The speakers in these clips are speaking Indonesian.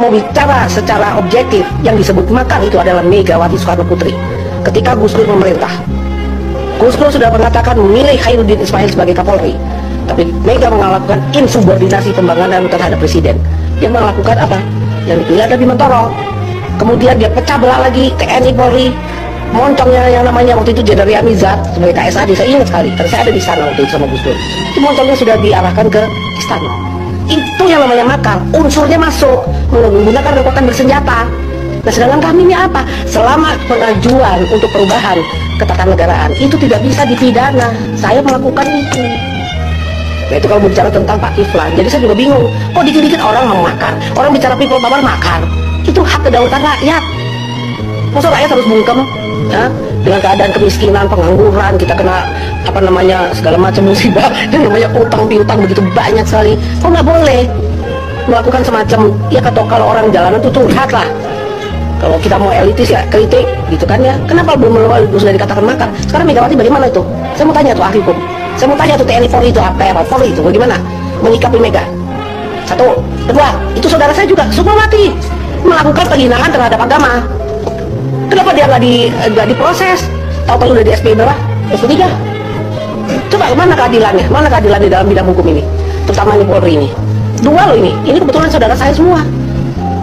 mau bicara secara objektif, yang disebut makar itu adalah Megawati Soekarno Putri. Ketika Gus Dur memerintah, Gus Dur sudah mengatakan memilih Khairuddin Ismail sebagai Kapolri, tapi Mega melakukan insubordinasi pembangunan terhadap presiden. Dia melakukan apa? Yang dipilih ada Bimantoro. Kemudian dia pecah belah lagi TNI Polri. Moncongnya yang namanya waktu itu Jenderal Amizat sebagai KSAD, saya ingat sekali, karena saya ada di sana waktu itu sama Gus Dur. Itu moncongnya sudah diarahkan ke istana. Itu yang namanya makar, unsurnya masuk, menggunakan kekuatan bersenjata. Nah sedangkan kami ini apa? Selama pengajuan untuk perubahan ketatanegaraan itu tidak bisa dipidana. Saya melakukan itu. Nah itu kalau bicara tentang Pak Kiflan, jadi saya juga bingung. Kok dikit-dikit orang memakar, orang bicara people power makar. Itu hak kedaulatan rakyat. Masa rakyat harus bungkem? Ya, dengan keadaan kemiskinan, pengangguran, kita kena apa namanya segala macam musibah, dan namanya utang piutang begitu banyak sekali. Kok nggak boleh melakukan semacam ya kalau orang jalanan tuh curhat lah. Kalau kita mau elitis ya kritik gitu kan ya. Kenapa belum sudah dikatakan makar? Sekarang Megawati bagaimana itu? Saya mau tanya tuh ahli hukum. Saya mau tanya tuh TNI Polri itu apa? Polri itu bagaimana menyikapi Mega? Satu, kedua, itu saudara saya juga Sukmawati melakukan penghinaan terhadap agama. Kenapa dia nggak diproses? Tahu-tahu udah di SP berapa? SP 3. Coba mana keadilannya? Mana keadilan di dalam bidang hukum ini? Terutama ini Polri ini. Dua loh ini kebetulan saudara saya semua.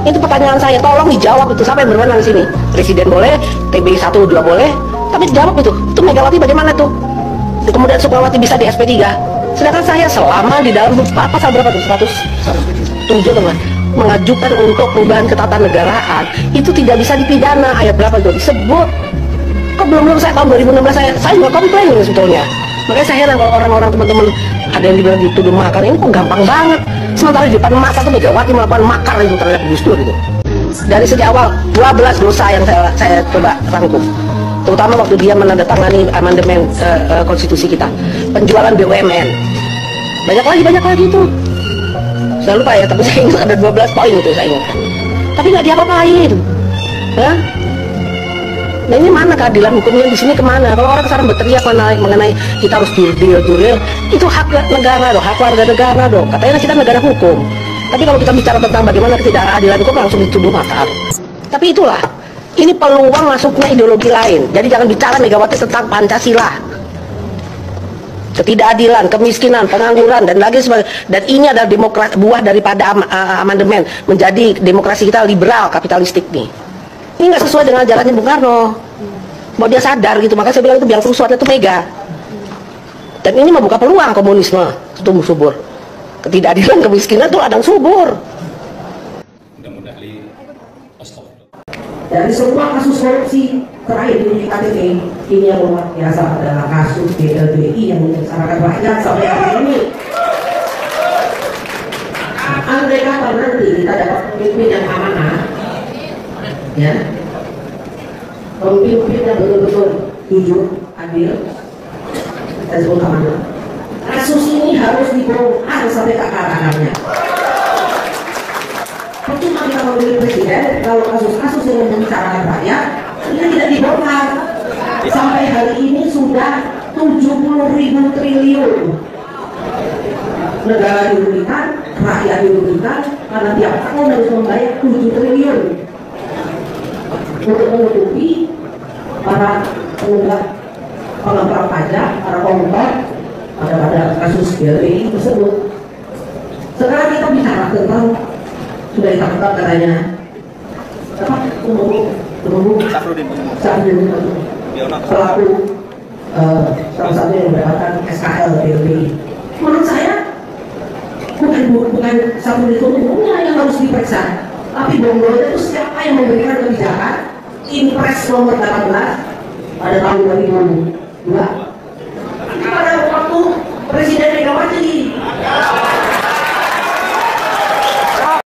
Itu pertanyaan saya, tolong dijawab itu. Siapa yang berwenang di sini? Presiden boleh, TB 1 juga boleh, tapi dijawab itu. Itu Megawati bagaimana tuh? Kemudian Sukmawati bisa di SP 3. Sedangkan saya selama di dalam pasal berapa tuh? 107 teman. Mengajukan untuk perubahan ketatanegaraan itu tidak bisa dipidana. Ayat berapa itu disebut? Kok belum saya tahun 2016 saya juga komplain sebetulnya. Makanya saya heran kalau orang-orang teman-teman ada yang dibilang dituduh makar, ini kok gampang banget. Sementara di depan mata tuh Megawati melakukan makar itu terhadap Gus Dur itu. Dari sejak awal 12 dosa yang saya coba rangkum. Terutama waktu dia menandatangani amandemen konstitusi kita, penjualan BUMN. Banyak lagi itu. Saya lupa ya, tapi saya ingat ada 12 poin itu saya ingat. Tapi nggak diapa-apain. Ya? Nah ini mana keadilan hukumnya di sini kemana? Kalau orang sekarang berteriak mengenai kita harus jurdil, itu hak negara dong, hak warga negara dong. Katanya kita negara hukum. Tapi kalau kita bicara tentang bagaimana ketidakadilan hukum langsung dituduh makar. Tapi itulah, ini peluang masuknya ideologi lain. Jadi jangan bicara Megawati tentang Pancasila. Ketidakadilan, kemiskinan, pengangguran dan lagi sebagainya. Dan ini adalah buah daripada amandemen menjadi demokrasi kita liberal kapitalistik nih. Ini nggak sesuai dengan jalannya Bung Karno. Mau dia sadar gitu, makanya saya bilang itu biang kerusuhan itu Mega. Dan ini membuka peluang komunisme tumbuh subur. Ketidakadilan, kemiskinan itu ladang subur. Dari semua kasus korupsi terakhir di KTP, ini yang luar biasa adalah kasus BLBI yang menyengsarakan rakyat sampai hari ini. Andai kata nanti kita dapat pemimpin yang amanah, ya, pemimpin yang betul-betul jujur, adil, dan sebut amanah. Kasus ini harus dibongkar sampai ke akar-akarnya. Percuma kita memilih presiden kalau kasus-kasus yang membicarakan rakyat ini tidak dibongkar. Sampai hari ini sudah 70.000 triliun negara dirugikan, rakyat dirugikan karena tiap tahun harus membayar 7 triliun untuk menutupi para penunggak pengemplang pajak, para koruptor pada kasus BLBI tersebut. Sekarang kita bicara tentang sudah ditangkap katanya apa? Safrudin pelaku salah satu yang mendapatkan SKL BLBI. Menurut saya bukan Safrudin umumnya yang harus diperiksa, tapi bonggolnya itu siapa yang memberikan kebijakan Impres nomor 18 pada tahun 2002. Pada waktu Presiden Megawati